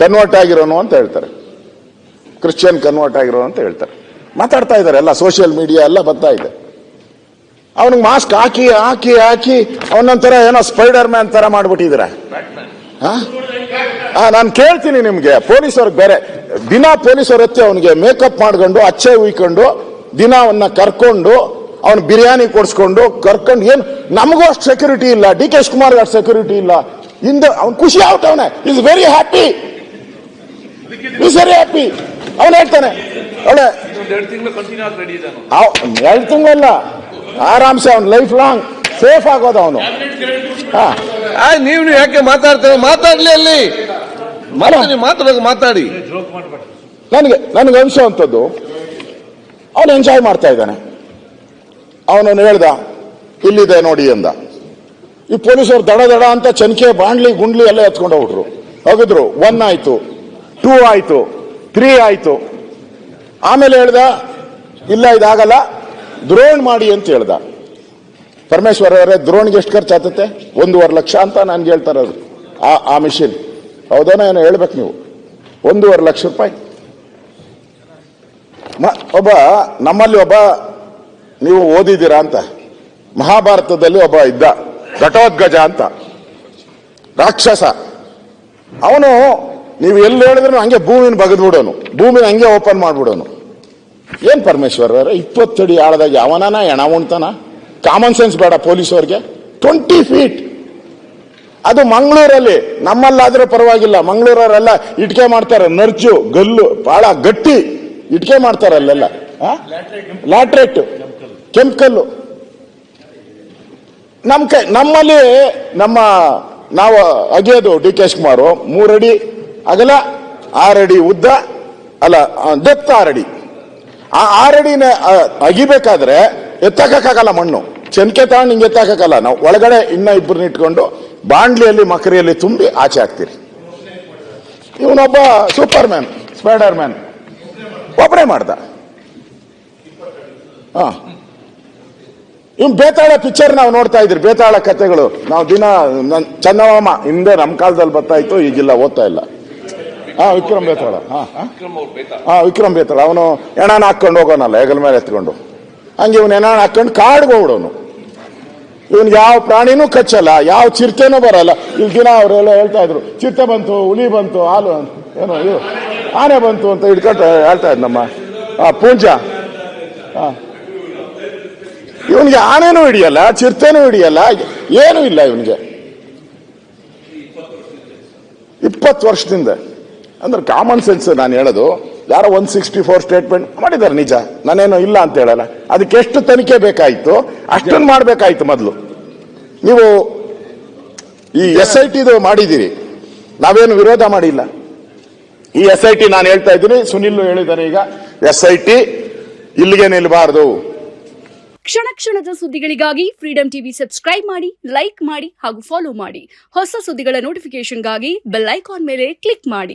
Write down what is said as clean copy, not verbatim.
Convert ಆಗಿರೋನು ಅಂತ ಹೇಳ್ತಾರೆ, Christian convert ಆಗಿರೋನು ಅಂತ ಹೇಳ್ತಾರೆ. ಮಾತಾಡ್ತಾ ಇದ್ದಾರೆ ಎಲ್ಲ, ಸೋಷಿಯಲ್ ಮೀಡಿಯಾ ಎಲ್ಲ ಬರ್ತಾ ಇದೆ. ಅವನಿಗೆ ಮಾಸ್ಕ್ ಹಾಕಿ ಹಾಕಿ ಹಾಕಿ ಅವನಂತರ ಏನೋ ಸ್ಪೈಡರ್ ಮ್ಯಾನ್ ತರ ಮಾಡ್ಬಿಟ್ಟಿದ್ದೀರ. ನಾನು ಕೇಳ್ತೀನಿ ನಿಮ್ಗೆ, ಪೊಲೀಸವ್ರಿಗೆ ಬೇರೆ ದಿನ ಪೊಲೀಸವ್ರ ಹತ್ತಿ ಅವನಿಗೆ ಮೇಕಪ್ ಮಾಡ್ಕೊಂಡು ಅಚ್ಚೆ ಉಯ್ಕೊಂಡು ದಿನ ಅವನ್ನ ಕರ್ಕೊಂಡು ಅವನು ಬಿರಿಯಾನಿ ಕೊಡ್ಸ್ಕೊಂಡು ಕರ್ಕೊಂಡು, ಏನು ನಮಗೂ ಅಷ್ಟು ಸೆಕ್ಯೂರಿಟಿ ಇಲ್ಲ, ಡಿ ಕೆ ಶಿವಕುಮಾರ್ ಅಷ್ಟು ಸೆಕ್ಯೂರಿಟಿ ಇಲ್ಲ. ಹಿಂದೆ ಅವ್ನು ಖುಷಿ ಆಗ್ತಾವನೆ, is very happy, is very happy. ಅವನು ಹೇಳ್ತಾನೆ ಒಳ್ಳೆ 2 ತಿಂಗಳಲ್ಲ, ಆರಾಮ್ಸೆ ಅವ್ನು ಲೈಫ್ ಲಾಂಗ್ ಸೇಫ್ ಆಗೋದು ಅವನು. ನೀವು ಯಾಕೆ ಮಾತಾಡ್ತೇವೆ? ಮಾತಾಡ್ಲಿ, ಅಲ್ಲಿ ಮಾತಾಡಿ. ನನಗೆ ಅನ್ಸೋವಂಥದ್ದು, ಅವನು ಎಂಜಾಯ್ ಮಾಡ್ತಾ ಇದ್ದಾನೆ. ಅವನನ್ನು ಹೇಳ್ದ ಇಲ್ಲಿದೆ ನೋಡಿ ಅಂದ. ಈ ಪೊಲೀಸರು ದಡ ದಡ ಅಂತ ಚನ್ಕೆ ಬಾಂಡ್ಲಿ ಗುಂಡ್ಲಿ ಎಲ್ಲ ಎತ್ಕೊಂಡು ಹೋಗ್ಬಿಟ್ರು. ಹೋಗಿದ್ರು 1 ಆಯ್ತು, 2 ಆಯ್ತು, 3 ಆಯ್ತು. ಆಮೇಲೆ ಹೇಳ್ದ ಇಲ್ಲ ಇದಾಗಲ್ಲ, ದ್ರೋಣ್ ಮಾಡಿ ಅಂತ ಹೇಳ್ದ. ಪರಮೇಶ್ವರ್ ಅವರೇ, ದ್ರೋಣ್ಗೆ ಎಷ್ಟು ಖರ್ಚು ಆಗ್ತತೆ? 1.5 ಲಕ್ಷ ಅಂತ ನನ್ಗೆ ಹೇಳ್ತಾರೆ ಅದು, ಆ ಮಿಷಿನ್. ಹೌದಾನ ಏನೋ ಹೇಳ್ಬೇಕು ನೀವು. 1.5 ಲಕ್ಷ ರೂಪಾಯಿ. ಒಬ್ಬ ನಮ್ಮಲ್ಲಿ ಒಬ್ಬ, ನೀವು ಓದಿದ್ದೀರಾ ಅಂತ, ಮಹಾಭಾರತದಲ್ಲಿ ಒಬ್ಬ ಇದ್ದ, ಘಟೋದ್ಗಜ ಅಂತ, ರಾಕ್ಷಸ. ಅವನು ನೀವು ಎಲ್ಲಿ ಹೇಳಿದ್ರು ಹಂಗೆ ಭೂಮಿನ ಬಗದ್ಬಿಡೋನು, ಭೂಮಿನ ಹಂಗೆ ಓಪನ್ ಮಾಡ್ಬಿಡೋನು. ಏನ್ ಪರಮೇಶ್ವರ್ ಅವರೇ, 20 ಅಡಿ ಆಳದಾಗ ಯಾವನಾನ ಎಣ ಉಣ್ತಾನ? ಕಾಮನ್ ಸೆನ್ಸ್ ಬೇಡ ಪೊಲೀಸವ್ರಿಗೆ? 20 ಫೀಟ್. ಅದು ಮಂಗಳೂರಲ್ಲಿ, ನಮ್ಮಲ್ಲಾದ್ರೂ ಪರವಾಗಿಲ್ಲ. ಮಂಗಳೂರವರೆಲ್ಲ ಇಟ್ಕೆ ಮಾಡ್ತಾರೆ, ನರ್ಜು ಗಲ್ಲು ಬಹಳ ಗಟ್ಟಿ ಇಟ್ಕೆ ಮಾಡ್ತಾರೆ ಅಲ್ಲೆಲ್ಲ. ಲ್ಯಾಟ್ರೇಟ್, ಕೆಂಪು. ನಮ್ಮಲ್ಲಿ ನಾವು ಅಗಿಯೋದು ಡಿ ಕೆ ಶಿವಕುಮಾರ್ 3 ಅಡಿ ಅಗಲ, 6 ಅಡಿ ಉದ್ದ, ಅಲ್ಲ ಡೆಪ್ತ್ 6 ಅಡಿ. ಆ 6 ಅಡಿನ ಅಗಿಬೇಕಾದ್ರೆ ಎತ್ತಕ್ಕಾಗಲ್ಲ ಮಣ್ಣು, ಚೆನ್ಕೆ ತಗೊಂಡು ಹಿಂಗೆ ಎತ್ತಕ್ಕಾಗಲ್ಲ. ನಾವು ಒಳಗಡೆ ಇನ್ನ 2 ಇಟ್ಕೊಂಡು ಬಾಂಡ್ಲಿಯಲ್ಲಿ ಮಕರಿಯಲ್ಲಿ ತುಂಬಿ ಆಚೆ ಹಾಕ್ತೀರಿ. ಇವನೊಬ್ಬ ಸೂಪರ್ ಮ್ಯಾನ್, ಸ್ಪೈಡರ್ ಮ್ಯಾನ್ ಒಬ್ಬರೇ ಮಾಡ್ದ. ಇವ್ ಬೇತಾಳ ಪಿಕ್ಚರ್ ನಾವು ನೋಡ್ತಾ ಇದ್ರಿ, ಬೇತಾಳ ಕಥೆಗಳು ನಾವು ದಿನ. ಚಂದಮಾಮ ಹಿಂದೆ ನಮ್ಮ ಕಾಲದಲ್ಲಿ ಬರ್ತಾ ಇತ್ತು, ಈಗಿಲ್ಲ, ಓದ್ತಾ ಇಲ್ಲ. ವಿಕ್ರಮ್ ಬೇತಾಳ. ವಿಕ್ರಮ್ ಬೇತಾಳ. ಅವನು ಎಣಾನ ಹಾಕೊಂಡು ಹೋಗೋನಲ್ಲ ಹೆಗಲ ಮೇಲೆ ಎತ್ಕೊಂಡು, ಹಂಗೆ ಇವನು ಎಣಾನ ಹಾಕೊಂಡು ಕಾಡ್ಗೆ ಹೋಗ್ಬಿಡೋನು. ಇವನ್ಗೆ ಯಾವ ಪ್ರಾಣಿನೂ ಕಚ್ಚಲ್ಲ, ಯಾವ ಚಿರತೆನೂ ಬರಲ್ಲ. ಇಲ್ಲಿ ದಿನ ಅವರೆಲ್ಲ ಹೇಳ್ತಾ ಇದ್ರು, ಚಿರತೆ ಬಂತು, ಹುಲಿ ಬಂತು, ಹಾಲು ಏನೋ ಇದು ಆನೆ ಬಂತು ಅಂತ ಹಿಡ್ಕೊಂಡು ಹೇಳ್ತಾ ಇದ್ ನಮ್ಮ ಪೂಂಜ. ಇವನ್ಗೆ ಆನೆನೂ ಹಿಡಿಯಲ್ಲ, ಚಿರತೆನೂ ಹಿಡಿಯಲ್ಲ, ಏನೂ ಇಲ್ಲ ಇವನ್ಗೆ. 20 ವರ್ಷದಿಂದ. ಅಂದ್ರೆ ಕಾಮನ್ ಸೆನ್ಸ್ ನಾನು ಹೇಳೋದು. ಯಾರೋ 164 ಸ್ಟೇಟ್ಮೆಂಟ್ ಮಾಡಿದ್ದಾರೆ, ನಿಜ, ನಾನೇನೋ ಇಲ್ಲ ಅಂತ ಹೇಳಲ್ಲ. ಅದಕ್ಕೆ ಎಷ್ಟು ತನಿಖೆ ಬೇಕಾಯ್ತು ಅಷ್ಟನ್ನು ಮಾಡ್ಬೇಕಾಯ್ತು ಮೊದಲು. ನೀವು ಈ SIT ಮಾಡಿದ್ದೀರಿ, ನಾವೇನು ವಿರೋಧ ಮಾಡಿಲ್ಲ. ಈ SIT ನಾನು ಹೇಳ್ತಾ ಇದ್ದೀನಿ, ಸುನಿಲ್ ಹೇಳಿದ್ದಾರೆ ಈಗ, SIT ಇಲ್ಲಿಗೆ ನಿಲ್ಲಬಾರದು. ಕ್ಷಣ ಕ್ಷಣದ ಸುದ್ದಿಗಳಿಗಾಗಿ ಫ್ರೀಡಂ ಟಿವಿ ಸಬ್ಸ್ಕ್ರೈಬ್ ಮಾಡಿ, ಲೈಕ್ ಮಾಡಿ ಹಾಗೂ ಫಾಲೋ ಮಾಡಿ. ಹೊಸ ಸುದ್ದಿಗಳ ನೋಟಿಫಿಕೇಶನ್ಗಾಗಿ ಬೆಲ್ ಐಕಾನ್ ಮೇಲೆ ಕ್ಲಿಕ್ ಮಾಡಿ.